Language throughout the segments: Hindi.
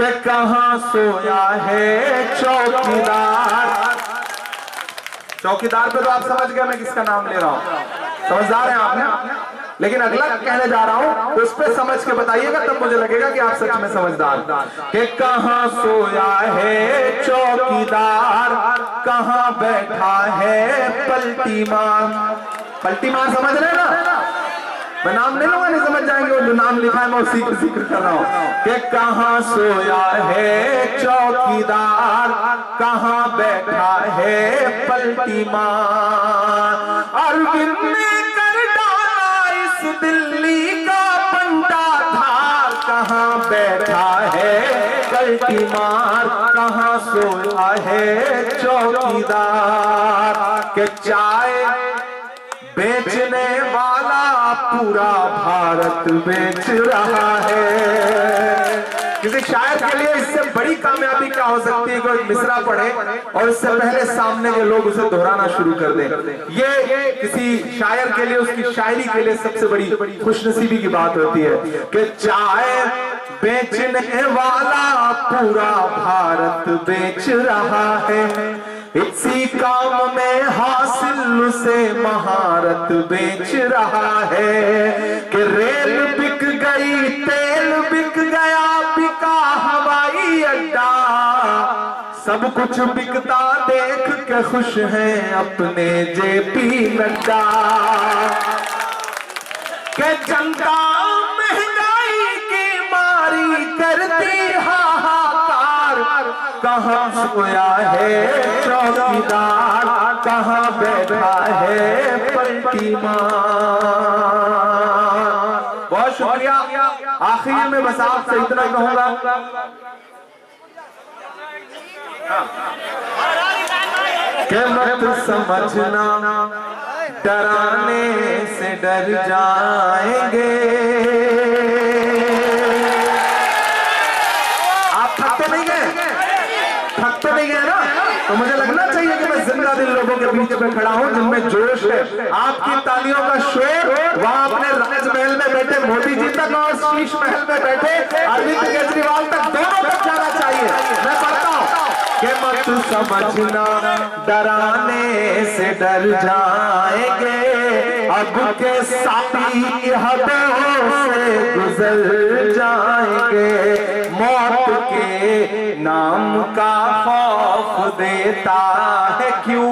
कि कहाँ सोया है चौकीदार। चौकीदार पे तो आप समझ गए मैं किसका नाम ले रहा हूं, समझदार हैं आपने। लेकिन अगला कहने जा रहा हूं उस पे समझ के बताइएगा, तब मुझे लगेगा कि आप सच में समझदार। कि कहाँ सोया है चौकीदार, कहाँ बैठा है पलटी मार। पलटी मार समझ रहे ना, मैं नाम नहीं लूंगा, नहीं समझ जाएंगे, वो जो नाम लिखा है मैं उसी का जिक्र कर रहा हूं। कि कहाँ सोया है चौकीदार, कहाँ बैठा है पलटी मार। अरविंद ने कर डाला इस दिल्ली का पंडा धार, कहाँ बैठा है पलटी मार, कहाँ सोया है चौकीदार। के चाय बेचने वाला पूरा भारत बेच रहा है। किसी शायर के लिए इससे बड़ी कामयाबी क्या हो सकती है, कोई मिसरा पढ़े और इससे पहले सामने के लोग उसे दोहराना शुरू कर दें। ये किसी शायर के लिए, उसकी शायरी के लिए सबसे बड़ी खुशनसीबी की बात होती है कि चाय बेचने वाला पूरा भारत बेच रहा है। इसी काम में हासिल उसे महारत बेच रहा है। कि रेल बिक गई, तेल बिक गया, बिका हवाई अड्डा, सब कुछ बिकता देख के खुश हैं अपने जेपी नड्डा। के जनता महंगाई की मारी करती हाहाकार, कहाँ सोया है चौकीदार, कहाँ बैठा है पलटी मार। बहुत शुक्रिया। आखिर में बस आपसे इतना कहूंगा, कि मत समझना डराने से डर जाएंगे। आप थक तो नहीं गए, थक तो नहीं गए ना, तो मुझे लगना चाहिए कि मैं जिंदा दिल लोगों के बीच में खड़ा हूं जिनमें जोश है। आपकी तालियों का शोर वहां अपने राजमहल में बैठे मोदी जी तक और शीश महल में बैठे अरविंद केजरीवाल तक, दोनों तक जाना चाहिए। मैं पढ़ता हूं कि मत समझना डराने से डर जाएंगे, अब के साथी हदों से गुजर जाएंगे। मौत के नाम का खौफ देता है क्यों,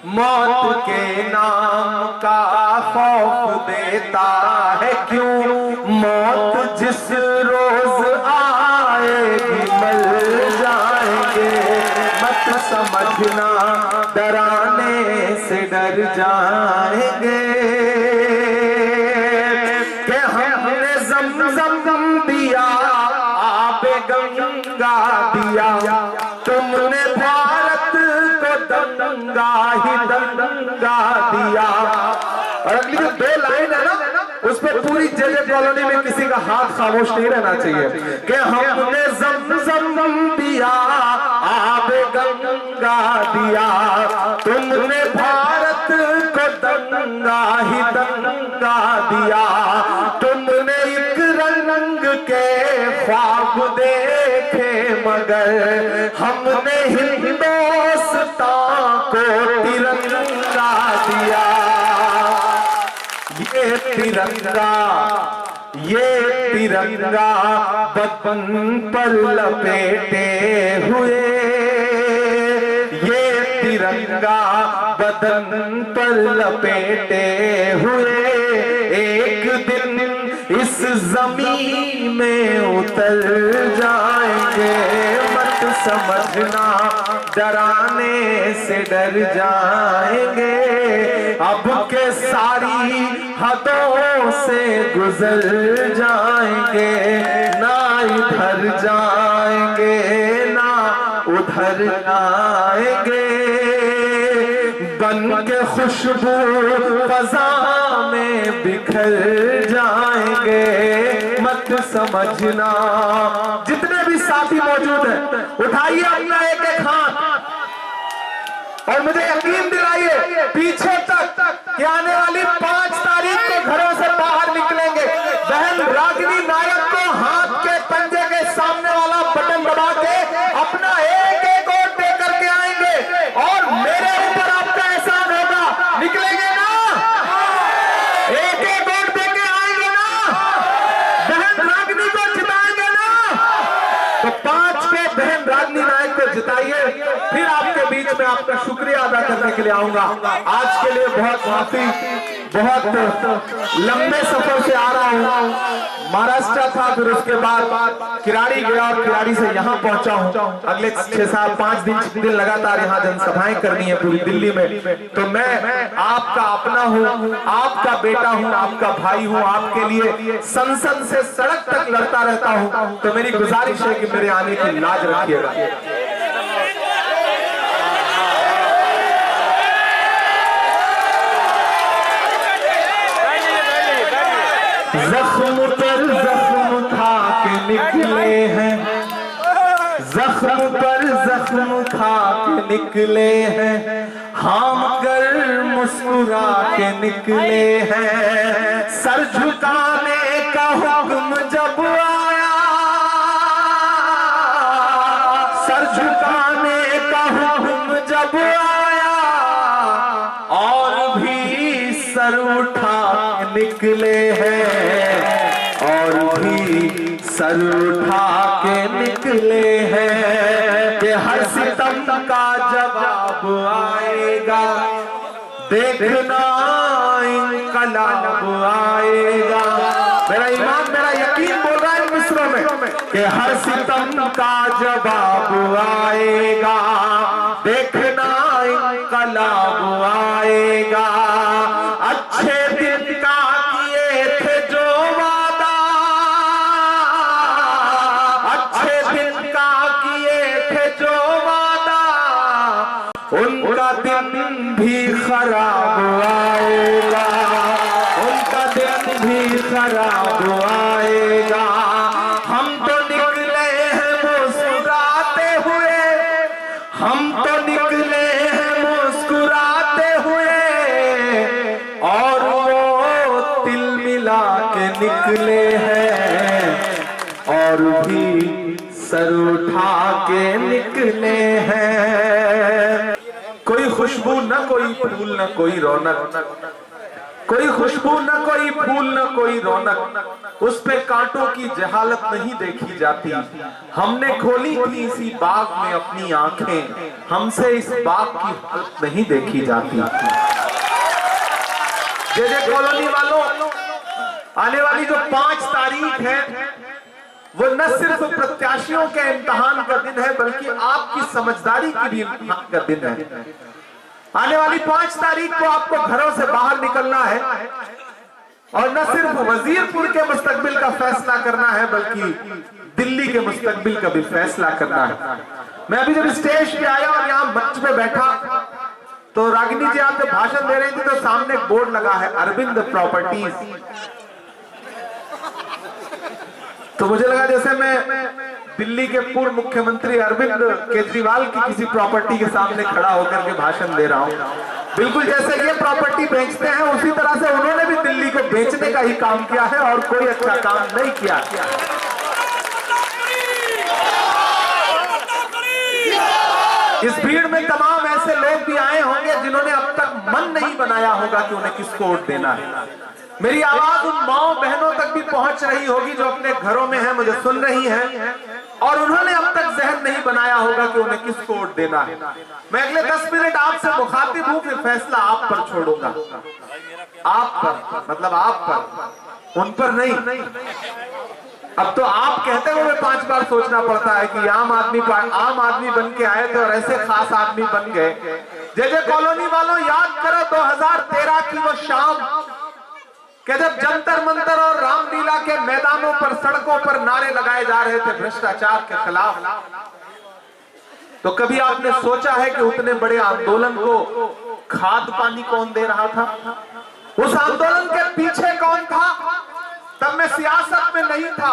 मौत के नाम का खौफ देता है क्यों। मौत जिस रोज आएगी मर जाएंगे। मत समझना डराने से डर जाएंगे। कि हमने ज़मज़म दिया, आबे गंगा दिया, तुमने भारत को दंगा ही दंगा दिया। और अगली जो दो लाइन है ना, उस पर पूरी जेजे कॉलोनी में किसी का हाथ खामोश नहीं रहना चाहिए। कि हमने ज़मज़म दिया, आबे गंगा दिया, तुमने भारत को दंगा ही दंगा दिया। तुमने एक रंग के ख्वाब देखे मगर हमने हिंदुस्तान को तिरंगा दिया। ये तिरंगा, ये तिरंगा बदन पर लपेटे हुए, ये तिरंगा बदन पर लपेटे हुए एक दिन इस जमीन में उतर जाएंगे। मत समझना डराने से डर जाएंगे, अब के सारी हदों से गुजर जाएंगे। ना इधर जाएंगे ना उधर आएंगे, बन के खुशबू फजा में बिखर जाएंगे। मत समझना, जितने भी साथी मौजूद हैं उठाइए अपना एक एक हाथ और मुझे यकीन दिलाइए पीछे तक कि आने वाली 5 तारीख को घरों से बाहर निकलेंगे। बहन रागिनी नायक को हाथ के पंजे के सामने वाला जिताइए, फिर आपके बीच में आपका शुक्रिया अदा करने के लिए आऊंगा। आज के लिए बहुत माफी, बहुत लंबे सफर से आ रहा हूँ। महाराष्ट्र था, फिर उसके बाद किराड़ी गया और किराड़ी से यहाँ पहुंचा हूँ। अगले 6-7-5 दिन लगातार यहाँ जनसभाएं करनी है पूरी दिल्ली में। तो मैं आपका अपना हूँ, आपका बेटा हूँ, आपका भाई हूँ, आपके लिए संसद से सड़क तक लड़ता रहता हूँ। तो मेरी गुजारिश है कि मेरे आने की लाज रखिएगा। जख्म पर जख्म खा के निकले हैं, जख्म पर जख्म खा के निकले हैं, हम कर मुस्कुरा के निकले हैं। सर झुकाने का हुक्म जब आया, सर झुकाने का हुक्म जब आया, और भी सर उठा के निकले हैं, और भी सर उठा के निकले हैं। कि हर सितम का जवाब आएगा, देखना इंकलाब आएगा। मेरा ईमान, मेरा यकीन बोल रहा है मिस्रों में कि हर सितम का जवाब आएगा, देखना इंकलाब आएगा। अच्छे दिन का किए थे जो वादा, अच्छे दिन का किए थे जो वादा, उनका दिन भी खराब आएगा, उनका दिन भी खराब आएगा। हम तो निकले हैं मुस्कुराते हुए, हम तो निकले हैं मुस्कुराते हुए, और वो तिल मिला के निकले हैं, और भी सर उठा के निकले हैं। कोई खुशबू न कोई फूल न कोई रौनक, कोई खुशबू न कोई फूल न कोई रौनक, उस पे कांटों की जहालत नहीं देखी जाती। हमने खोली थी इसी बाग में अपनी आंखें, हमसे इस बाग की हालत नहीं देखी जाती। जे कॉलोनी वालों, आने वाली जो 5 तारीख है वो न सिर्फ प्रत्याशियों के इम्तिहान का दिन है, बल्कि आपकी समझदारी की भी इम्तिहान का दिन है। आने वाली 5 तारीख को आपको घरों से बाहर निकलना है, और न सिर्फ वजीरपुर के मुस्तकबिल का फैसला करना है, बल्कि दिल्ली के मुस्तकबिल का भी फैसला करना है। मैं अभी जब स्टेज पे आया और यहाँ मंच पे बैठा, तो रागिनी जी आप जब भाषण दे रही थी तो सामने एक बोर्ड लगा है अरविंद प्रॉपर्टीज। तो मुझे लगा जैसे मैं दिल्ली के पूर्व मुख्यमंत्री अरविंद केजरीवाल की किसी प्रॉपर्टी के सामने खड़ा होकर के भाषण दे रहा हूं। बिल्कुल जैसे ये प्रॉपर्टी बेचते हैं, उसी तरह से उन्होंने भी दिल्ली को बेचने का ही काम किया है, और कोई अच्छा काम नहीं किया। इस भीड़ में तमाम ऐसे लोग भी आए होंगे जिन्होंने अब तक मन नहीं बनाया होगा कि उन्हें किसको वोट देना है। मेरी आवाज उन माओ बहनों तक भी पहुंच रही होगी जो अपने घरों में हैं, मुझे सुन रही हैं, और उन्होंने अब तक जहन नहीं बनाया होगा कि उन्हें किसको वोट देना है। मैं अगले 10 मिनट आपसे मुखातिब हूं, फिर फैसला आप पर छोड़ूंगा। आप पर, मतलब आप पर, उन पर नहीं। अब तो आप कहते हुए 5 बार सोचना पड़ता है कि आम आदमी बन के आए थे और ऐसे खास आदमी बन गए। जे कॉलोनी वालों, याद करो 2013 की वो शाम कि जब जंतर मंतर और रामलीला के मैदानों पर, सड़कों पर नारे लगाए जा रहे थे भ्रष्टाचार के खिलाफ। तो कभी आपने सोचा है कि उतने बड़े आंदोलन को खाद पानी कौन दे रहा था? उस आंदोलन के पीछे कौन था? तब मैं सियासत में नहीं था,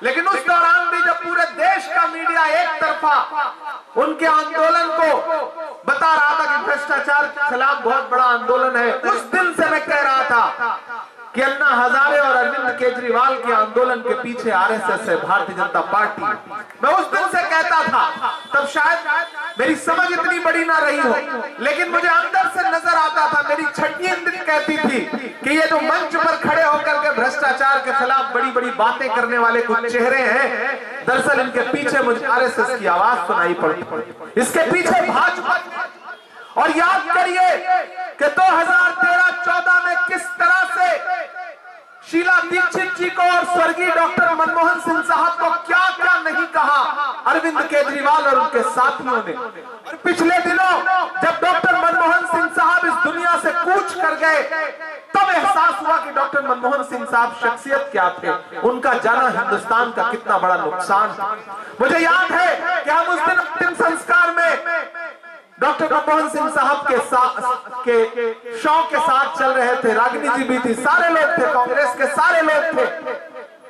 लेकिन उस दौरान भी जब पूरे देश का मीडिया एक तरफा उनके आंदोलन को बता रहा था कि भ्रष्टाचार के खिलाफ बहुत बड़ा आंदोलन है, उस दिन से मैं कह रहा था कि अन्ना हजारे और अरविंद केजरीवाल के आंदोलन के पीछे आरएसएस है, भारतीय जनता पार्टी। मैं उस दिन से कहता था, तब शायद मेरी समझ इतनी बड़ी ना रही हो, लेकिन मुझे अंदर से नजर आता था, मेरी छठी इंद्री कहती थी कि ये जो मंच पर खड़े होकर के भ्रष्टाचार के खिलाफ बड़ी बड़ी बातें करने वाले कुछ चेहरे हैं, दरअसल इनके पीछे मुझे आरएसएस की आवाज सुनाई पड़ती, इसके पीछे भाजपा। और याद करिए कि 2013-14 में किस तरह से शीला दीक्षित जी को और स्वर्गीय डॉक्टर मनमोहन सिंह साहब को क्या क्या नहीं कहा अरविंद केजरीवाल और उनके साथियों ने। और पिछले दिनों जब डॉक्टर मनमोहन सिंह साहब इस दुनिया से कूच कर गए, तब एहसास हुआ कि डॉक्टर मनमोहन सिंह साहब शख्सियत क्या थे, उनका जाना हिंदुस्तान का कितना बड़ा नुकसान था। मुझे याद है कि हम उस दिन अंतिम संस्कार में डॉक्टर मनमोहन सिंह साहब के शौक के साथ चल रहे थे, रागिनी जी भी थी, सारे लोग थे, कांग्रेस के सारे लोग थे।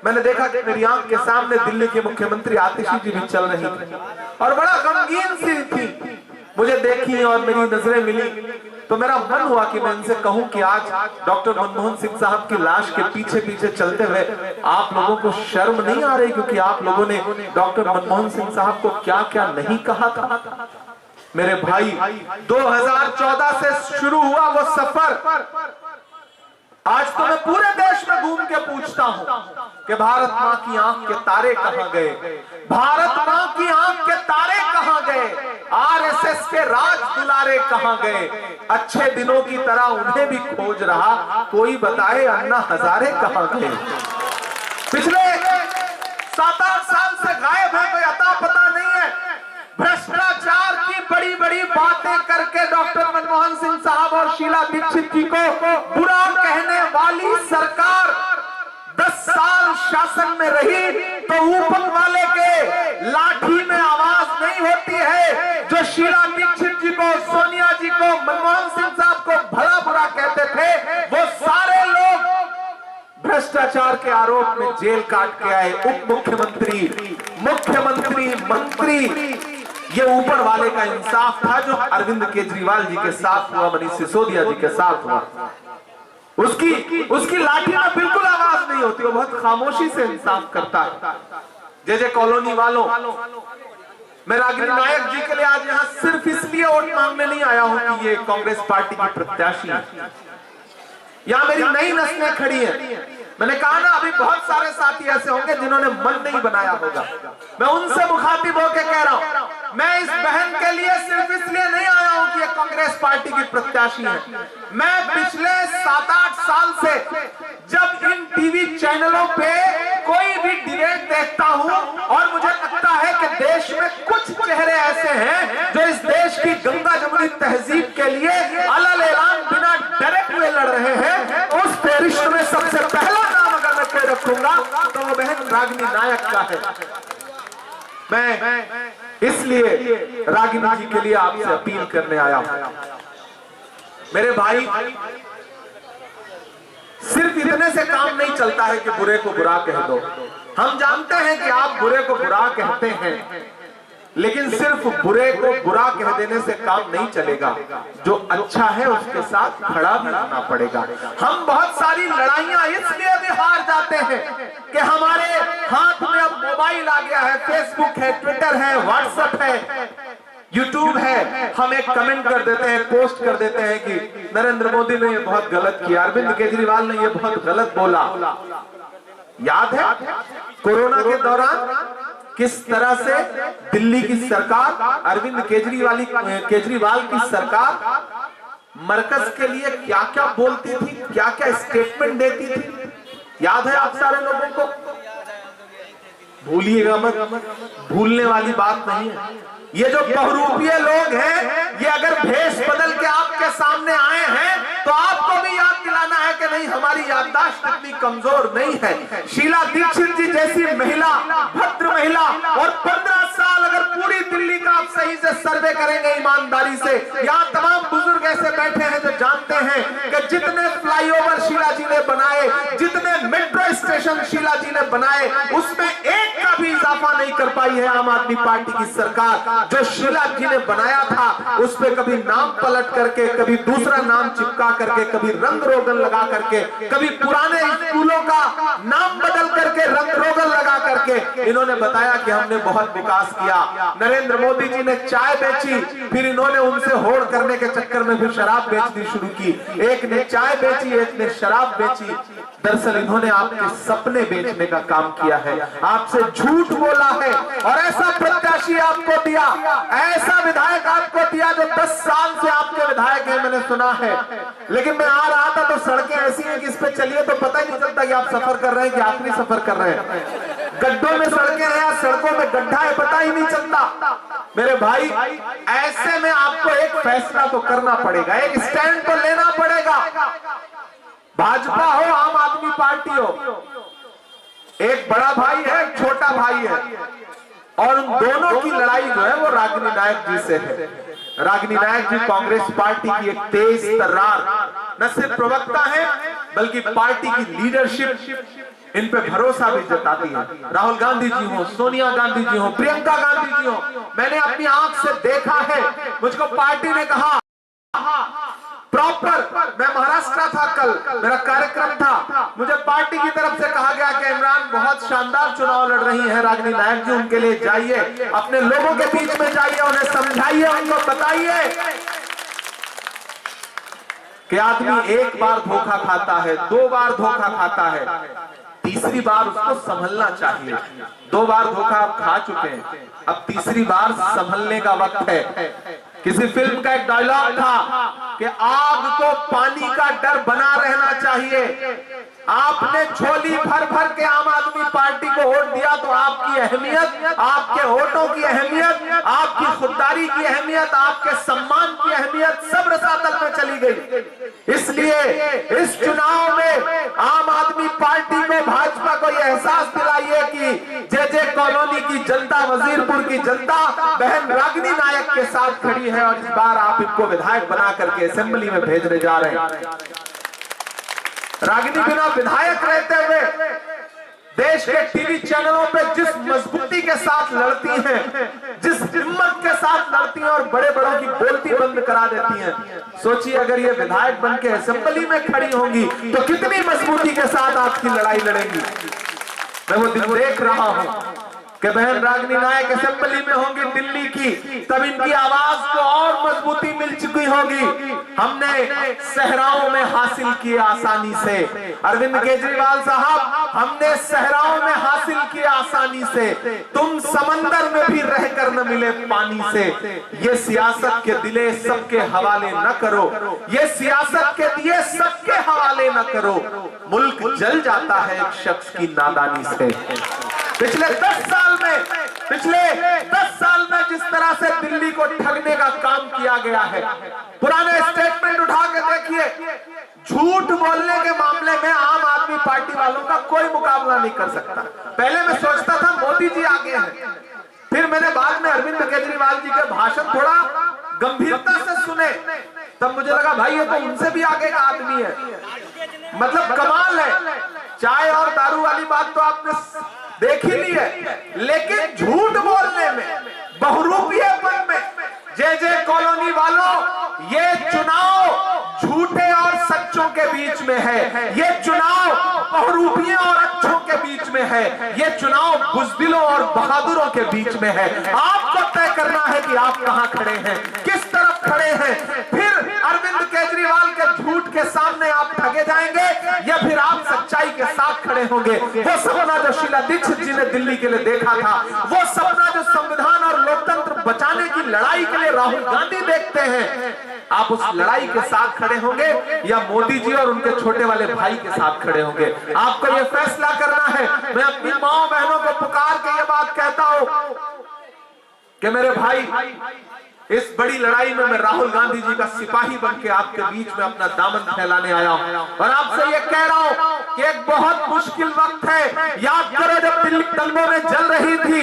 मैंने देखा कि मेरी आंख के सामने दिल्ली के मुख्यमंत्री आतिशी जी भी चल रही थी और बड़ा गमगीन सी थी। मुझे देखी और मेरी नजरें मिली तो मेरा मन हुआ कि मैं इनसे कहूं कि आज डॉक्टर मनमोहन सिंह साहब की लाश के पीछे पीछे चलते हुए आप लोगों को शर्म नहीं आ रही, क्योंकि आप लोगों ने डॉक्टर मनमोहन सिंह साहब को क्या क्या नहीं कहा था। मेरे भाई 2014 से शुरू हुआ वो सफर, आज तो मैं पूरे देश में घूम के पूछता हूं कि भारत मां की आंख के तारे कहां गए, भारत मां की आंख के तारे कहां गए, आरएसएस के राज दुलारे कहां गए। अच्छे दिनों की तरह उन्हें भी खोज रहा, कोई बताए अन्ना हजारे कहां गए। पिछले 7-8 साल से गायब है, कोई अता पता नहीं है। भ्रष्टाचार की बड़ी बड़ी बातें करके डॉक्टर मनमोहन सिंह साहब और शीला दीक्षित जी को बुरा कहने वाली सरकार 10 साल शासन में रही तो ऊपर वाले के लाठी में आवाज नहीं होती है। जो शीला दीक्षित जी को, सोनिया जी को, मनमोहन सिंह साहब को भला बुरा कहते थे, वो सारे लोग भ्रष्टाचार के आरोप में जेल काट के आए। उप मुख्यमंत्री, मुख्यमंत्री, मंत्री, ये ऊपर वाले का इंसाफ था जो अरविंद केजरीवाल जी के साथ हुआ, मनीष सिसोदिया जी के साथ हुआ। उसकी लाठी में बिल्कुल आवाज नहीं होती, वो बहुत खामोशी से इंसाफ करता है। जे कॉलोनी वालों, मैं रागिनी नायक जी के लिए आज यहाँ सिर्फ इसलिए वोट मांगने नहीं आया हूं कि ये कांग्रेस पार्टी की प्रत्याशी है, यहाँ मेरी नई नस्लें खड़ी हैं। मैंने कहा ना, अभी बहुत सारे साथी ऐसे होंगे जिन्होंने मन नहीं बनाया होगा, मैं उनसे मुखातिब होकर कह रहा हूं, मैं इस बहन के लिए सिर्फ इसलिए नहीं आया हूं कि ये कांग्रेस पार्टी की प्रत्याशी है। मैं पिछले 7-8 साल से जब इन टीवी चैनलों पे कोई भी डिबेट देखता हूं और मुझे लगता है कि देश में कुछ चेहरे ऐसे हैं जो इस देश की गंगा जमुनी तहजीब के लिए अलग ऐलान बिना डरे हुए लड़ रहे हैं, उस फहरिस्त में सबसे पहला नाम अगर मैं कोई रखूंगा तो वो बहन रागिनी नायक का है। मैं इसलिए रागिनी जी के लिए आपसे अपील करने आया हूं। मेरे भाई, सिर्फ इतने से काम नहीं चलता है कि बुरे को बुरा कह दो। हम जानते हैं कि आप बुरे को बुरा कहते हैं, लेकिन सिर्फ बुरे को बुरा कह देने से काम नहीं चलेगा, जो अच्छा है उसके साथ खड़ा भी होना पड़ेगा। हम बहुत सारी लड़ाइयां इसलिए भी हार जाते हैं कि हमारे हाथ में अब मोबाइल आ गया है, फेसबुक है, ट्विटर है, व्हाट्सएप है, यूट्यूब है। हम एक कमेंट कर देते हैं, पोस्ट कर देते हैं कि नरेंद्र मोदी ने ये बहुत गलत किया, अरविंद केजरीवाल ने ये बहुत गलत बोला। याद है कोरोना के दौरान किस तरह से दिल्ली की सरकार, अरविंद केजरीवाल की सरकार मरकज के लिए क्या क्या बोलती थी, क्या क्या स्टेटमेंट देती थी, याद है आप सारे लोगों को? भूलिएगा मत, भूलने वाली बात नहीं है। ये जो बहुरूपीय लोग हैं, ये अगर भेष बदल के आपके सामने आए हैं तो आपको भी याद दिलाना है कि नहीं, हमारी याददाश्त इतनी कमजोर नहीं है। शीला दीक्षित जी जैसी महिला, भद्र महिला, और 15 साल अगर पूरी दिल्ली का आप सही से सर्वे करेंगे ईमानदारी से, यहाँ तमाम बुजुर्ग ऐसे बैठे हैं जो जानते हैं कि जितने फ्लाईओवर शीला जी ने बनाए, जितने मेट्रो स्टेशन शीला जी ने बनाए, उसमें एक का भी इजाफा नहीं कर पाई है आम आदमी पार्टी की सरकार। जो शीला जी ने बनाया था उस पे कभी नाम पलट करके, कभी दूसरा नाम चिपका करके, कभी रंग रोगन लगा करके, कभी पुराने स्कूलों का नाम बदल करके रंग रोगन लगा करके इन्होंने बताया कि हमने बहुत विकास किया। नरेंद्र मोदी जी ने चाय बेची, फिर इन्होंने उनसे होड़ करने के चक्कर में फिर शराब बेचनी शुरू की। एक ने चाय बेची, एक ने शराब बेची। दरअसल इन्होंने आपके सपने बेचने का काम किया है, आपसे झूठ बोला है और ऐसा प्रत्याशी आपको दिया, ऐसा विधायक आपको दिया जो 10 साल से आपके विधायक हैं, मैंने सुना है। लेकिन मैं आ रहा था तो सड़कें ऐसी हैं कि इस पे चलिए तो पता ही नहीं चलता कि आप सफर कर रहे हैं कि आखिरी सफर कर रहे हैं। गड्ढों में सड़कें हैं या सड़कों में गड्ढा है, पता ही नहीं चलता। मेरे भाई, ऐसे में आपको एक फैसला तो करना पड़ेगा, एक स्टैंड तो लेना पड़ेगा। भाजपा हो, आम आदमी पार्टी हो, एक बड़ा भाई है, एक छोटा भाई है, और उन दोनों की लड़ाई जो है वो रागिनी नायक जी से है। रागिनी नायक जी कांग्रेस पार्टी की एक तेज तर्रार न सिर्फ प्रवक्ता है बल्कि पार्टी की लीडरशिप इन पे भरोसा भी जताती है। राहुल गांधी जी हो, सोनिया गांधी जी हो, प्रियंका गांधी जी हो, मैंने अपनी आंख से देखा है। मुझको पार्टी ने कहा प्रॉपर, मैं महाराष्ट्र था कल, मेरा कार्यक्रम था, मुझे पार्टी की तरफ से कहा गया कि इमरान बहुत शानदार चुनाव लड़ रही है रागिनी नायक जी, उनके लिए जाइए, अपने लोगों के बीच में जाइए, उन्हें समझाइए, उनको बताइए कि आदमी एक बार धोखा खाता है, 2 बार धोखा खाता है, तीसरी बार उसको संभलना चाहिए। 2 बार धोखा आप खा चुके हैं, अब तीसरी बार संभलने का वक्त है। किसी फिल्म का एक डायलॉग था कि आग को पानी का डर बना रहना चाहिए। आपने झोली भर भर के आम आदमी पार्टी को वोट दिया तो आपकी अहमियत, आपके वोटों की अहमियत, आपकी खुददारी की अहमियत, आपके सम्मान की अहमियत सब रसातल में चली गई। इसलिए इस चुनाव में आम आदमी पार्टी को, भाजपा को यह एहसास दिलाइए कि जे कॉलोनी की जनता, वजीरपुर की जनता बहन रागिनी नायक के साथ खड़ी है और इस बार आप इनको विधायक बना करके असेंबली में भेजने जा रहे हैं। रागिनी बिना विधायक रहते हुए देश के टीवी चैनलों पे जिस मजबूती के साथ लड़ती हैं, जिस हिम्मत के साथ लड़ती हैं और बड़े बड़ों की बोलती बंद करा देती हैं, सोचिए अगर ये विधायक बन के असेंबली में खड़ी होंगी तो कितनी मजबूती के साथ आपकी लड़ाई लड़ेंगी। मैं वो दिन देख रहा हूं कि बहन रागिनी नायक असेंबली में होंगी दिल्ली की, तब इनकी आवाज को और मजबूती मिल चुकी होगी। हमने सहराओं में हासिल किया आसानी से, अरविंद केजरीवाल साहब, हमने सहराओं में हासिल किया आसानी से, तुम समंदर में भी रहकर न मिले पानी से। ये सियासत के दिले सबके हवाले न करो, ये सियासत के दिए सबके हवाले न करो, मुल्क जल जाता है एक शख्स की नादानी से। पिछले 10 साल में जिस तरह से दिल्ली को ठगने का काम किया गया है, पुराने स्टेटमेंट उठा के देखिए, झूठ बोलने के मामले में आम आदमी पार्टी वालों का कोई मुकाबला नहीं कर सकता। पहले मैं सोचता था मोदी जी आगे हैं, फिर मैंने बाद में अरविंद केजरीवाल जी के भाषण थोड़ा गंभीरता से सुने, तब मुझे लगा भाई ये तो उनसे भी आगे का आदमी है। मतलब कमाल है। चाय और दारू वाली बात तो आपने देख ही ली है, लेकिन झूठ बोलने में, बहुरूपियेपन में, जे कॉलोनी वालों, ये चुनाव झूठे और सच्चों के बीच में है, ये चुनाव बहुरूपियों और अच्छों के बीच में है, ये चुनाव बुज़दिलों और बहादुरों के बीच में है। आपको तय करना है कि आप कहां खड़े हैं, किस तरफ खड़े हैं। फिर अरविंद केजरीवाल के झूठ के सामने आप ठगे जाएंगे या फिर आप सच्चाई के साथ खड़े होंगे। वो सपना जो शीला दीक्षित जी ने दिल्ली के लिए देखा था, वो सपना जो संविधान और लोकतंत्र बचाने की लड़ाई के लिए राहुल गांधी देखते हैं, आप उस लड़ाई के साथ खड़े होंगे या मोदी जी और उनके छोटे वाले भाई के साथ खड़े होंगे। आपको यह फैसला करना है। मैं अपनी माओ बहनों को पुकार के ये बात कहता हूं कि मेरे भाई, इस बड़ी लड़ाई में मैं राहुल गांधी जी का सिपाही बन के आपके बीच में अपना दामन फैलाने आया हूं और आपसे ये कह रहा हूं कि एक बहुत मुश्किल वक्त है। याद करो जब दिल्ली दंगों में जल रही थी,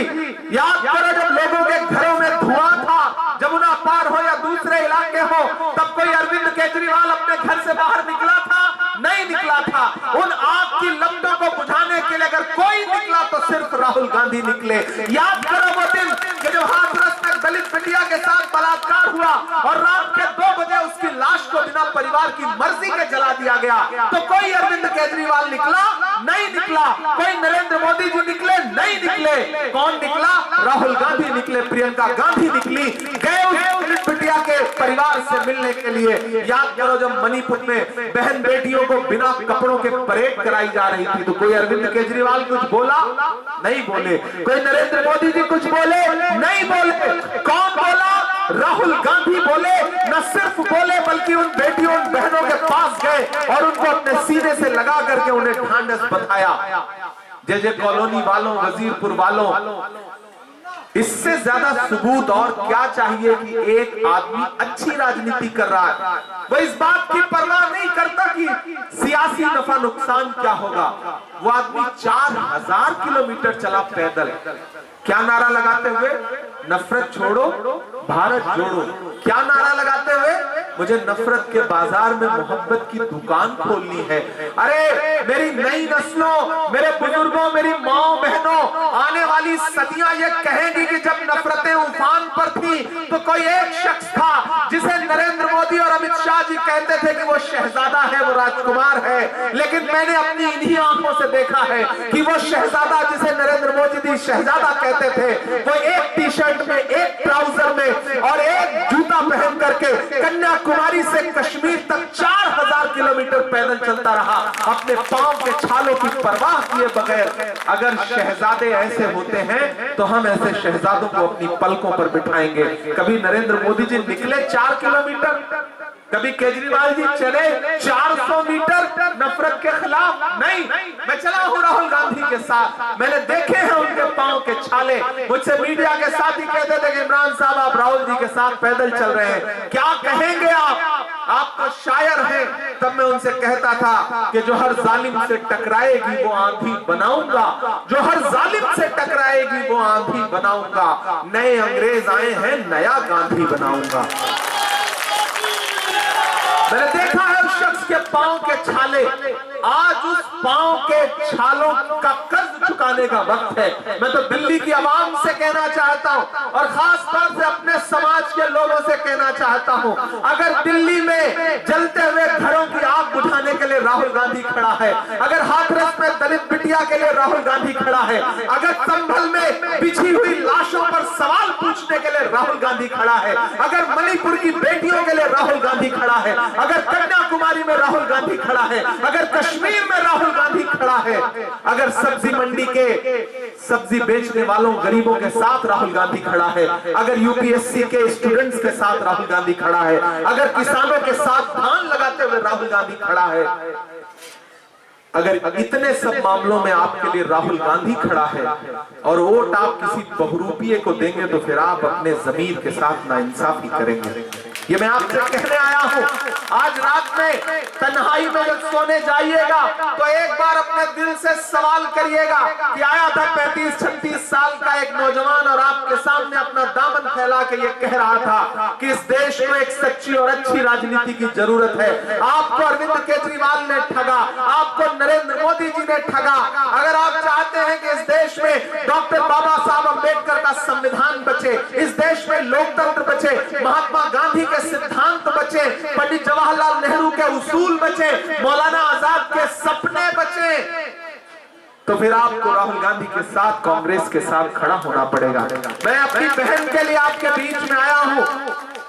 याद करो जब लोगों के घरों में धुआं था, जमुना पार हो या दूसरे इलाके हो, तब कोई अरविंद केजरीवाल अपने घर से बाहर निकला था? नहीं निकला था। उन आग की लपटों को बुझाने के लिए अगर कोई निकला तो सिर्फ राहुल गांधी निकले। याद करो वो दिन कि जब हाथरस अंदर दलित बिटिया के साथ बलात्कार हुआ और रात के 2 बजे उसकी लाश को बिना परिवार की मर्जी के जला दिया गया, तो कोई अरविंद केजरीवाल निकला? नहीं निकला। कोई नरेंद्र मोदी जी निकले? नहीं निकले। कौन निकला? राहुल गांधी निकले, प्रियंका गांधी निकली, गए उस दलित बिटिया के परिवार से मिलने के लिए। याद करो जब मणिपुर में बहन बेटियों को बिना कपड़ों के परेड कराई जा रही थी, तो कोई अरविंद केजरीवाल कुछ बोला? नहीं बोले। कोई नरेंद्र मोदी जी कुछ बोले? नहीं बोले। कौन बोला? राहुल गांधी बोले। न सिर्फ बोले बल्कि उन बेटियों उन बहनों के पास गए और उनको अपने सीने से लगा करके उन्हें ढांढस बंधाया। जे कॉलोनी वालों, वजीरपुर वालों, इससे ज्यादा सबूत और क्या चाहिए कि एक आदमी अच्छी राजनीति कर रहा है, वो इस बात की परवाह नहीं करता कि सियासी नफा नुकसान क्या होगा। वो आदमी 4000 किलोमीटर चला पैदल, क्या नारा लगाते हुए? नफरत छोड़ो भारत जोड़ो। क्या नारा लगाते हुए? मुझे नफरत के बाजार में मोहब्बत की दुकान खोलनी है। अरे मेरी नई नस्लों, मेरे बुजुर्गों, मेरी माओ बहनों, आने वाली सदियां ये कहेंगी कि जब नफरतें उफान पर थी तो कोई एक शख्स था जिसे नरेंद्र मोदी और अमित शाह जी कहते थे कि वो शहजादा है, वो राजकुमार है, लेकिन मैंने अपनी इन्हीं आंखों से देखा है कि वो शहजादा जिसे नरेंद्र मोदी जी शहजादा कहते थे, वो एक टी शर्ट में, एक ट्राउजर में और एक जूता पहन करके कन्याकुमारी से कश्मीर तक 4000 किलोमीटर पैदल चलता रहा, अपने पांव के छालों की परवाह किए बगैर। अगर शहजादे ऐसे होते हैं तो हम ऐसे शहजादों को अपनी पलकों पर बिठाएंगे। कभी नरेंद्र मोदी जी निकले 4 किलोमीटर, कभी केजरीवाल जी चले 400 मीटर नफरत के खिलाफ? नहीं। मैं चला हूं राहुल गांधी के साथ, मैंने देखे हैं उनके पांव के छाले। मुझसे मीडिया के साथ ही कहते थे कि इमरान साहब आप राहुल जी के साथ पैदल चल रहे हैं, क्या कहेंगे आप तो शायर हैं। तब मैं उनसे कहता था कि जो हर जालिम से टकराएगी वो आंधी बनाऊंगा, जो हर जालिम से टकराएगी वो आंधी बनाऊंगा। नए अंग्रेज आए हैं, नया गांधी बनाऊंगा। मैंने देखा है उस शख्स के पांव के छाले, आज उस पांव के छालों का कर्ज चुकाने का वक्त है। मैं तो दिल्ली की आवाम से कहना चाहता हूं और खास तौर से अपने समाज के लोगों से कहना चाहता हूं, अगर दिल्ली में जलते हुए घरों की आग बुझाने के लिए राहुल गांधी खड़ा है, अगर हाथरस में दलित बिटिया के लिए राहुल गांधी खड़ा है, अगर संभल में बिछी हुई लाशों पर सवाल पूछने के लिए राहुल गांधी खड़ा है, अगर मणिपुर की बेटियों के लिए राहुल गांधी खड़ा है, अगर कन्याकुमारी में राहुल गांधी खड़ा है, अगर कश्मीर में राहुल गांधी खड़ा है, अगर सब्जी मंडी के सब्जी बेचने वालों गरीबों के साथ राहुल गांधी खड़ा है, अगर यूपीएससी के स्टूडेंट्स के साथ राहुल गांधी खड़ा है, अगर किसानों के साथ धान लगाते हुए राहुल गांधी खड़ा है, अगर इतने सब मामलों में आपके लिए राहुल गांधी खड़ा है और वोट आप किसी बहुरूपिये को देंगे तो फिर आप अपने जमीर के साथ नाइंसाफी करेंगे। ये मैं आपसे कहने आया हूं। आज रात में तन्हाई में जब सोने जाइएगा तो एक बार अपने दिल से सवाल करिएगा कि आया था 35-36 साल का एक नौजवान और आपके सामने अपना दामन फैला के ये कह रहा था कि इस देश में एक सच्ची और अच्छी राजनीति की जरूरत है। आपको अरविंद केजरीवाल ने ठगा, आपको नरेंद्र मोदी जी ने ठगा। अगर आप चाहते हैं कि इस देश में डॉक्टर बाबा साहब अम्बेडकर का संविधान बचे, इस देश में लोकतंत्र बचे, महात्मा गांधी के सिद्धांत बचे, पंडित जवाहरलाल नेहरू के उसूल बचे, मौलाना आजाद के सपने बचे, तो फिर आपको राहुल गांधी के साथ, कांग्रेस के साथ खड़ा होना पड़ेगा। मैं अपनी बहन के लिए आपके बीच में आया हूं।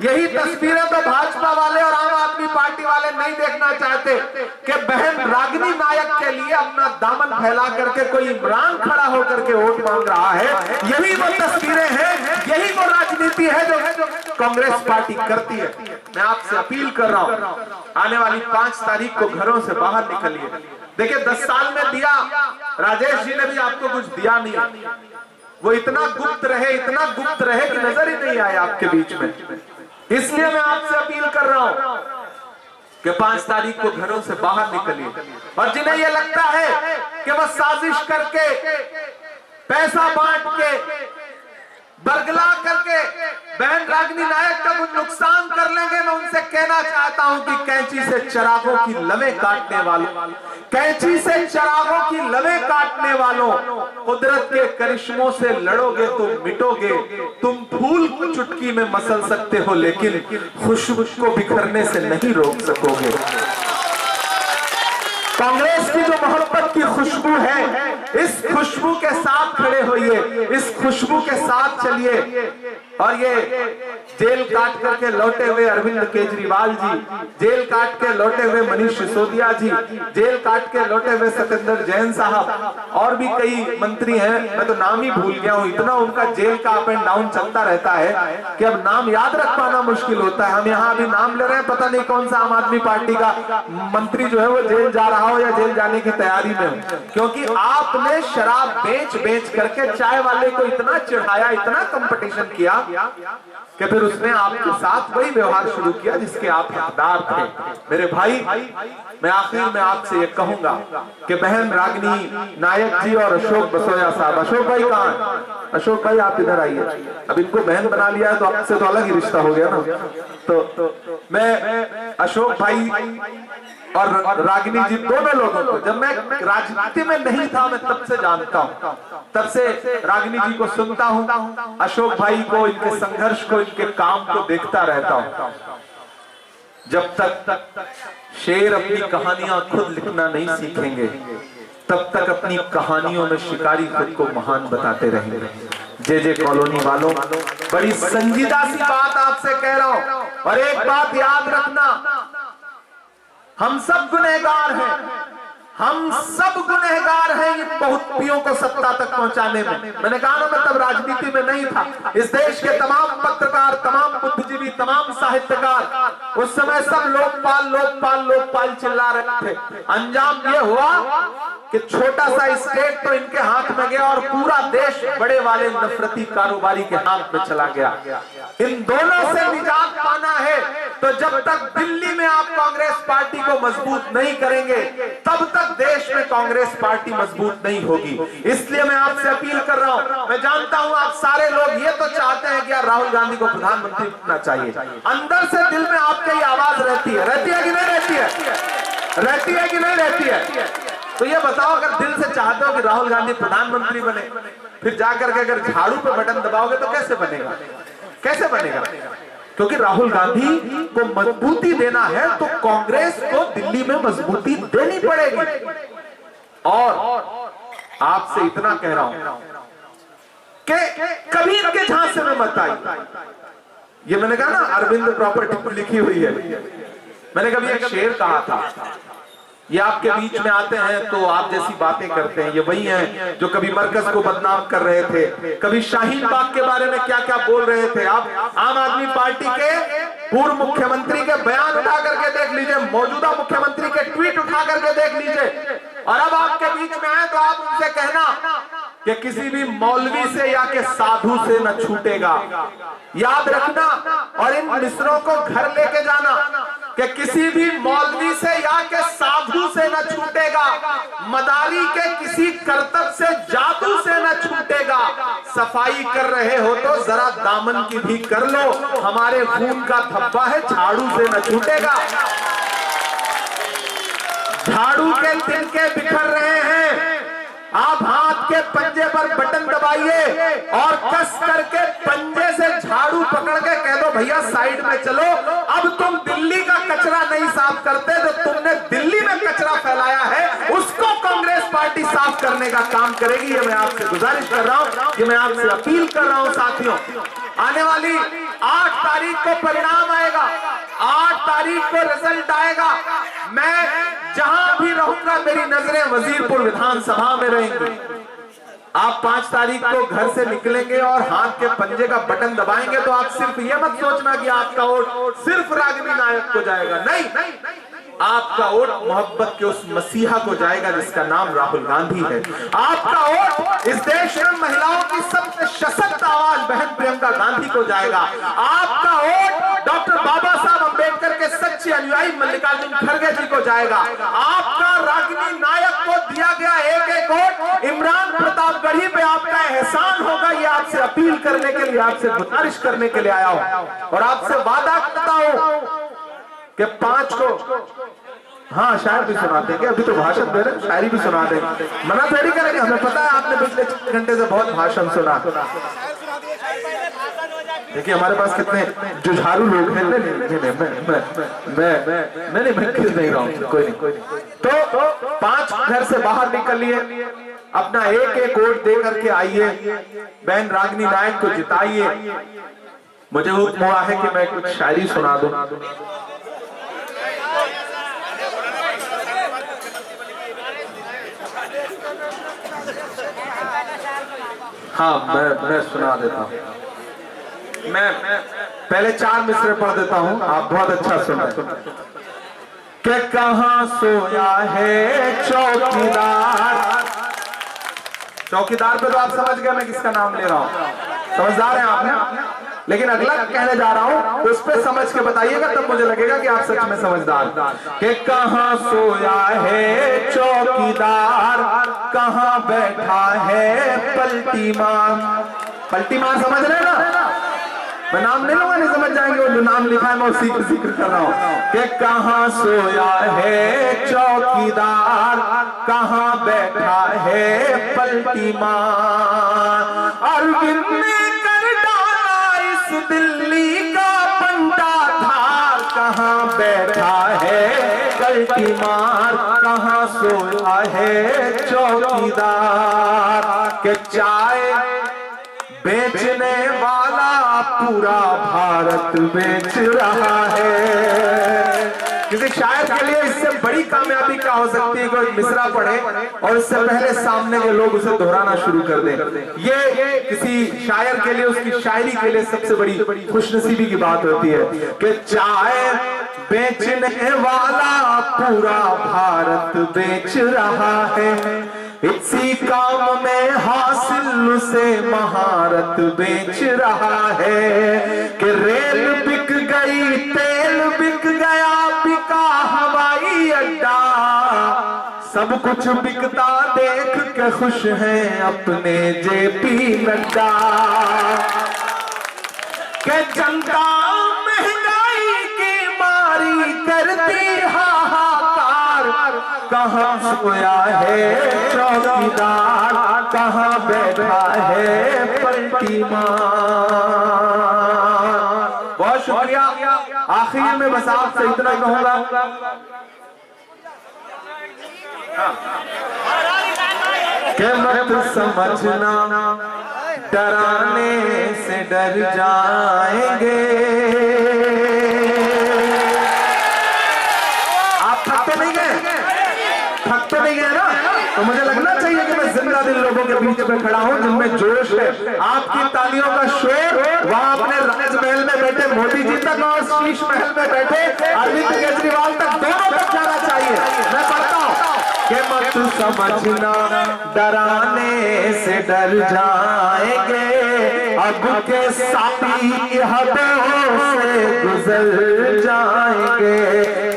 यही तस्वीरें तो भाजपा वाले और आम आदमी पार्टी वाले नहीं देखना चाहते कि बहन रागिनी नायक के लिए अपना दामन फैला करके कोई इमरान खड़ा होकर के वोट मांग रहा है। यही वो तस्वीरें हैं, यही वो राजनीति है जो कांग्रेस पार्टी करती है। मैं आपसे अपील कर रहा हूं, आने वाली 5 तारीख को घरों से बाहर निकलिए। देखिए 10 साल में दिया, राजेश जी ने भी आपको कुछ दिया नहीं, वो इतना गुप्त रहे कि नजर ही नहीं आया आपके बीच में। इसलिए मैं आपसे अपील कर रहा हूं कि 5 तारीख को घरों से बाहर निकलिए। और जिन्हें यह लगता है कि वह साजिश करके, पैसा बांट के, बरगला करके बहन रागिनी नायक का कुछ नुकसान कर लेंगे, मैं उनसे कहना चाहता हूं कि कैंची से चिरागों की लवें काटने वालों, कैंची से चिरागों की लवें काटने वालों, कुदरत के करिश्मों से लड़ोगे तो मिटोगे। तुम फूल को चुटकी में मसल सकते हो, लेकिन खुशबू को बिखरने से नहीं रोक सकोगे। कांग्रेस की जो मोहब्बत की खुशबू है, इस खुशबू के साथ खड़े होइए, इस खुशबू के साथ चलिए। और ये जेल काट करके लौटे हुए अरविंद केजरीवाल जी, जेल काट के लौटे हुए मनीष सिसोदिया जी, जेल काट के लौटे हुए सिकंदर जैन साहब, और भी कई मंत्री हैं, मैं तो नाम ही भूल गया हूं, इतना उनका जेल का अप एंड डाउन चलता रहता है कि अब नाम याद रख पाना मुश्किल होता है। हम यहाँ अभी नाम ले रहे हैं, पता नहीं कौन सा आम आदमी पार्टी का मंत्री जो है वो जेल जा रहा हो या जेल जाने की तैयारी में हो, क्योंकि आपने शराब बेच बेच करके चाय वाले को इतना चिढ़ाया, इतना कंपटीशन किया कि फिर उसने आपके साथ वही व्यवहार शुरू किया जिसके आप हकदार थे। मेरे भाई, मैं आखिर में आपसे ये कहूंगा कि बहन रागिनी नायक जी और अशोक बसोया साहब, अशोक भाई कहाँ हैं? अशोक भाई आप इधर आइए। अब इनको बहन बना लिया है तो आपसे तो अलग ही रिश्ता हो गया ना। तो मैं अशोक भाई और रागिनी जी दोनों लोगों को, जब मैं राजनीति में नहीं था मैं तब से जानता हूं, तब से रागिनी जी को सुनता हूं, अशोक भाई को, इनके संघर्ष को, इनके काम को देखता रहता हूं। जब तक शेर अपनी कहानियां खुद लिखना नहीं सीखेंगे, तब तक अपनी कहानियों में शिकारी खुद को महान बताते रहेंगे। जे कॉलोनी वालों, बड़ी संजीदा सी बात आपसे कह रहा हूं, और एक बात याद रखना, हम सब गुनहगार हैं, हम सब गुनहगार हैं ये बहुतपियों को सत्ता तक पहुंचाने में। मैंने कहा ना, मैं तब राजनीति में नहीं था। इस देश के तमाम पत्रकार, तमाम बुद्धिजीवी, तमाम साहित्यकार उस समय सब लोकपाल लोकपाल लोकपाल चिल्ला रहे थे। अंजाम ये हुआ कि छोटा सा स्टेट तो इनके हाथ में गया और पूरा देश बड़े वाले नफरती कारोबारी के हाथ में चला गया। इन दोनों से निजात पाना है तो जब तक दिल्ली में आप कांग्रेस पार्टी को मजबूत नहीं करेंगे, तब तक देश में कांग्रेस पार्टी मजबूत नहीं होगी। इसलिए मैं आपसे अपील कर रहा हूं, मैं जानता हूं आप सारे लोग ये तो चाहते हैं कि यार राहुल गांधी को प्रधानमंत्री बनना चाहिए, अंदर से दिल में आपकी आवाज रहती है कि नहीं रहती है? रहती है कि नहीं रहती है? तो ये बताओ, अगर दिल से चाहते हो कि राहुल गांधी प्रधानमंत्री बने, फिर जाकर के अगर झाड़ू पे बटन दबाओगे तो कैसे बनेगा? कैसे बनेगा? क्योंकि राहुल गांधी को मजबूती देना है तो कांग्रेस को दिल्ली में मजबूती देनी पड़ेगी। और आपसे इतना कह रहा हूं कि कभी इनके झांसे में मत आई। ये मैंने कहा ना, अरविंद प्रॉपर्टी पर लिखी हुई है। मैंने कभी एक शेर कहा था, ये आपके बीच में आते हैं तो आप जैसी बातें करते हैं, ये वही हैं जो कभी मरकज को बदनाम कर रहे थे, कभी शाहीन बाग के बारे में क्या क्या बोल रहे थे। आप आम आदमी पार्टी के पूर्व मुख्यमंत्री के बयान उठा करके देख लीजिए, मौजूदा मुख्यमंत्री के ट्वीट उठा करके देख लीजिए, और अब आपके बीच में आए तो आप उनसे कहना कि किसी भी मौलवी से या के साधु से न छूटेगा। याद रखना और इन मिसरों को घर लेके जाना कि किसी भी मौलवी से या के साधु से न छूटेगा, मदारी के किसी करतब से, जादू से न छूटेगा। सफाई कर रहे हो तो जरा दामन की भी कर लो, हमारे खून का धब्बा है, झाड़ू से न छूटेगा। झाड़ू के तिनके बिखर रहे हैं, आप हाथ के पंजे पर बटन दबाइए और कस करके पंजे से झाड़ू पकड़ के कह दो भैया साइड में चलो, अब तुम दिल्ली का कचरा नहीं साफ करते, जो तुमने दिल्ली में कचरा फैलाया है उसको कांग्रेस पार्टी साफ करने का काम करेगी। ये मैं आपसे गुजारिश कर रहा हूं, ये मैं आपसे अपील कर रहा हूं साथियों। आने वाली 8 तारीख को परिणाम आएगा, 8 तारीख को रिजल्ट आएगा। मैं जहां भी रहूंगा मेरी नजरें वजीरपुर विधानसभा में रहेंगी। आप 5 तारीख को घर से निकलेंगे और हाथ के पंजे का बटन दबाएंगे तो आप सिर्फ ये मत सोचना कि आपका वोट सिर्फ रागिनी नायक को जाएगा, नहीं, आपका वोट मोहब्बत के उस मसीहा को जाएगा जिसका नाम राहुल गांधी है। आपका वोट इस देश में महिलाओं की सबसे सशक्त आवाज बहन प्रियंका गांधी को जाएगा। आपका वोट डॉक्टर बाबा साहब अम्बेडकर के सच्चे सच्ची अनुयायी मल्लिकार्जुन खड़गे जी को जाएगा। आपका रागिनी नायक को दिया गया एक वोट इमरान प्रतापगढ़ी पे आपका एहसान होगा, ये आपसे अपील करने के लिए, आपसे गुजारिश करने के लिए आया हूं और आपसे वादा करता हूं कि 5 को हाँ शायर भी सुनाते हैं, अभी तो भाषण दे रहे, शायरी भी सुना दे, मना थोड़ी करेंगे, हमें पता है आपने पिछले 6 घंटे से बहुत भाषण सुना। देखिए हमारे पास कितने जुझारू लोग हैं। मैं किस नहीं रहा हूँ, कोई नहीं। तो 5 घर से बाहर निकलिए, अपना एक वोट दे करके आइए, बहन रागिनी नायक को जिताइए। मुझे हुक्म हुआ है कि मैं कुछ शायरी सुना दूं। हाँ मैं सुना देता हूँ। मैं पहले 4 मिसरे पढ़ देता हूँ, आप बहुत अच्छा सुना। कि कहाँ सोया है चौकीदार। चौकीदार पे तो आप समझ गए मैं किसका नाम ले रहा हूँ, समझदार हैं आपने। लेकिन अगला कहने जा रहा हूं उस पे समझ के बताइएगा, तब मुझे लगेगा कि आप सच में समझदार। कि कहाँ सोया है चौकीदार, कहाँ बैठा है पलटी मार। पलटी मार समझ रहे ना, मैं नाम नहीं लूंगा, नहीं समझ जाएंगे, वो जो नाम लिखा है मैं उसी का जिक्र कर रहा हूं। कि कहाँ सोया है चौकीदार, कहाँ बैठा है पलटी मार। अरविंद ने कर डाला इस दिल्ली का पंडा धार, कहाँ बैठा है पलटी मार, कहाँ सोया है चौकीदार। के चाय बेचने वाला पूरा भारत बेच रहा है। किसी शायर के लिए इससे बड़ी कामयाबी क्या हो सकती है कि एक मिसरा पढ़े और इससे पहले सामने के लोग उसे दोहराना शुरू कर दें। ये किसी शायर के लिए, उसकी शायरी के लिए सबसे बड़ी खुशनसीबी की बात होती है कि चाय बेचने वाला पूरा भारत बेच रहा है। इसी काम में हासिल उसे महारत बेच रहा है। कि रेल बिक गई, तेल बिक गया, बिका हवाई अड्डा, सब कुछ बिकता देख के खुश हैं अपने जेपी नड्डा। के जनता महंगाई की मारी करती हाहाकार, कहाँ सोया है चौकीदार, कहाँ बैठा है पलटी मार। बहुत शुक्रिया। आखिर में बस आपसे इतना कहूंगा, कि मत समझना डराने से डर जाएंगे। आप थकते नहीं गए, थकते नहीं गए ना, तो मुझे लगना चाहिए कि मैं जिंदा दिल लोगों के बीच में खड़ा हूं जिनमें जोश है। आपकी तालियों का शोर वहां अपने राजमहल में बैठे मोदी जी तक और शीश महल में बैठे अरविंद केजरीवाल तक, दोनों तक जाना चाहिए। मैं पढ़ता हूं कि मत समझना डराने से डर जाएंगे, अब के साथी हदों से गुजर जाएंगे।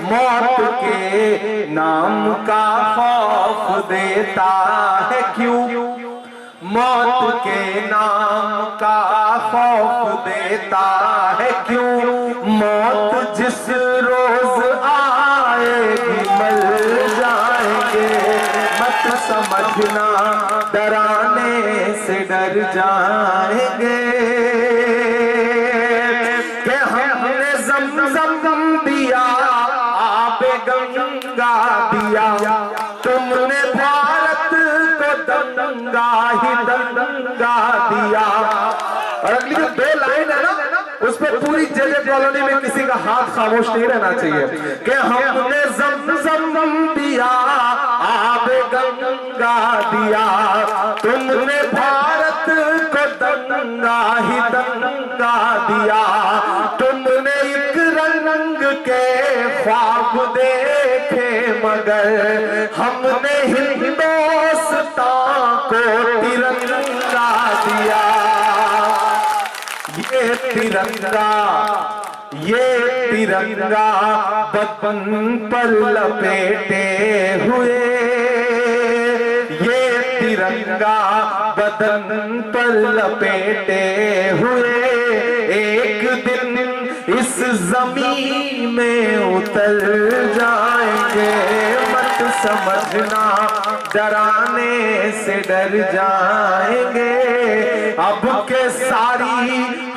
मौत के नाम का खौफ देता है क्यों, मौत के नाम का खौफ देता है क्यों। मौत जिस रोज आएगी मर जाएंगे। मत समझना डराने से डर जाएंगे। कि हमने ज़मज़म दिया, आबे गंगा दिया, तुमने भारत को दंगा ही दंगा दिया। और अगली जो 2 लाइन है ना, उस पर पूरी जेजे कॉलोनी में किसी का हाथ खामोश नहीं रहना चाहिए। कि हमने ज़मज़म दिया, आबे गंगा दिया, तुमने भारत को दंगा ही दंगा दिया। तुमने एक रंग के ख्वाब देखे मगर हमने हिंदुस्तान को तिरंगा दिया। ये तिरंगा ये तिरंगा बदन पर लपेटे हुए, ये तिरंगा बदन पर लपेटे हुए एक दिन इस जमीन में उतर जाएंगे। मत समझना डराने से डर जाएंगे, अब के सारी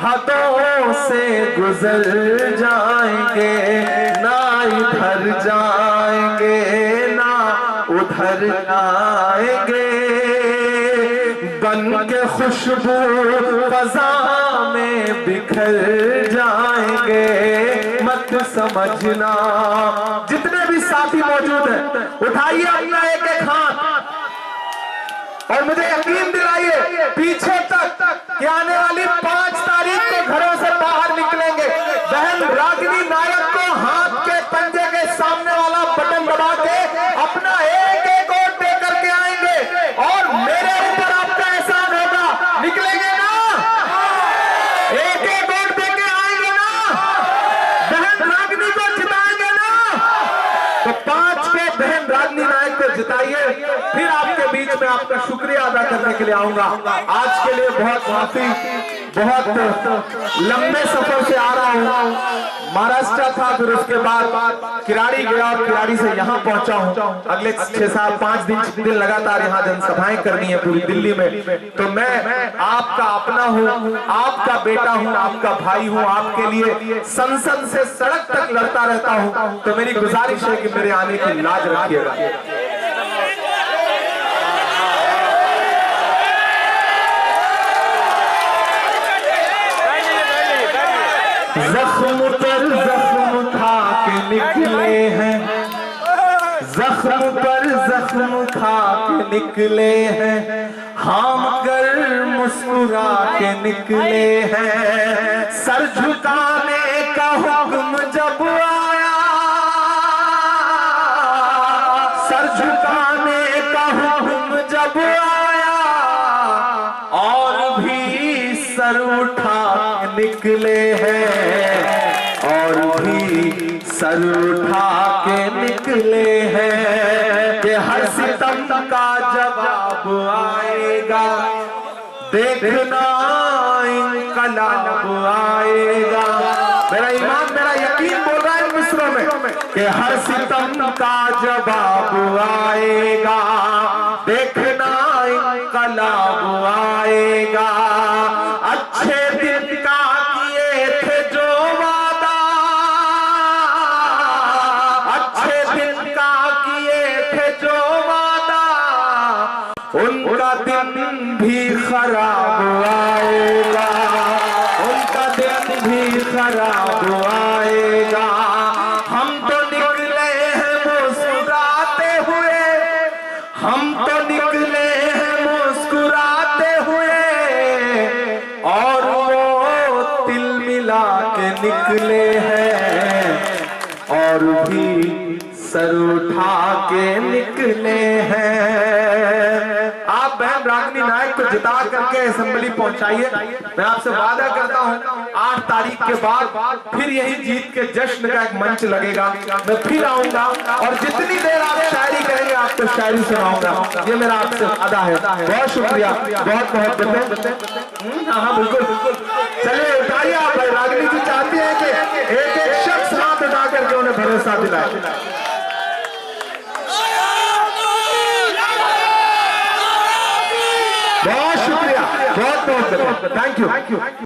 हदों से गुजर जाएंगे। ना इधर जाएंगे ना उधर जाएंगे, बन के खुशबू फजा में बिखर जाएंगे। मत समझना। जितने भी साथी मौजूद हैं उठाइए अपना एक एक हाथ और मुझे यकीन दिलाइए पीछे तक कि आने वाली 5 तारीख को घरों से बाहर निकलेंगे। बहन रागिनी नायक को हाथ के पंजे के सामने वाला बटन दबा के अपना एक एक वोट दे करके आएंगे और मेरे ऊपर आपका एहसान होगा। निकलेंगे ना? एक एक वोट दे के आएंगे ना? बहन रागिनी को जिताएंगे ना? तो 5 पे बहन रागिनी नायक को जिताइए, फिर आपके बीच में आपका शुक्रिया अदा करने के लिए आऊंगा। आज के लिए बहुत माफी, बहुत लंबे सफर से आ रहा हूं। महाराष्ट्र था, फिर उसके बाद किराड़ी गया और किराड़ी से यहाँ पहुंचा हूं। अगले 6-7-5 दिन लगातार यहाँ जनसभाएं करनी है पूरी दिल्ली में। तो मैं आपका अपना हूँ, आपका बेटा हूँ, आपका भाई हूँ, आपके लिए संसद से सड़क तक लड़ता रहता हूँ। तो मेरी गुजारिश है कि मेरे आने की लाज रखिएगा। जख्म पर जख्म खा के निकले हैं, जख्म पर जख्म खा के निकले हैं, हम कर मुस्कुरा के निकले हैं। सर झुकाने का हुक्म जब आया, सर झुकाने का हुक्म जब आया और भी सर उठा निकले हैं, और भी सर उठा के निकले हैं कि हर सितम का जवाब आएगा, देखना इंकलाब आएगा। मेरा ईमान, मेरा यकीन बोल रहा है इन मिसरों में कि हर सितम का जवाब आएगा, देखना इंकलाब आएगा। अच्छे दिन का किए थे जो वादा, अच्छे दिन का किए थे जो वादा, उनका दिन भी खराब आएगा, उनका दिन भी खराब आएगा। हम तो निकले हैं मुस्कुराते हुए, हम तो निकले हैं मुस्कुराते हुए, और वो तिल मिला के निकले हैं, और भी सर उठा के निकले हैं। आप बहन रागिनी नायक को जिता करके असेंबली पहुंचाइए। मैं आपसे वादा करता हूं 8 तारीख के बाद फिर यही जीत के जश्न का एक मंच लगेगा। मैं फिर आऊंगा और जितनी देर आप शायरी करेंगे आपको शायरी सुनाऊंगा। ये मेरा आपसे अदा है। बहुत शुक्रिया, बहुत बहुत। हाँ बिल्कुल बिल्कुल। चलिए उठाइए आप। रागिनी जी चाहती है कि एक एक शख्स हाथ उठा करके उन्हें भरोसा दिलाए। बहुत शुक्रिया, बहुत बहुत थैंक यू।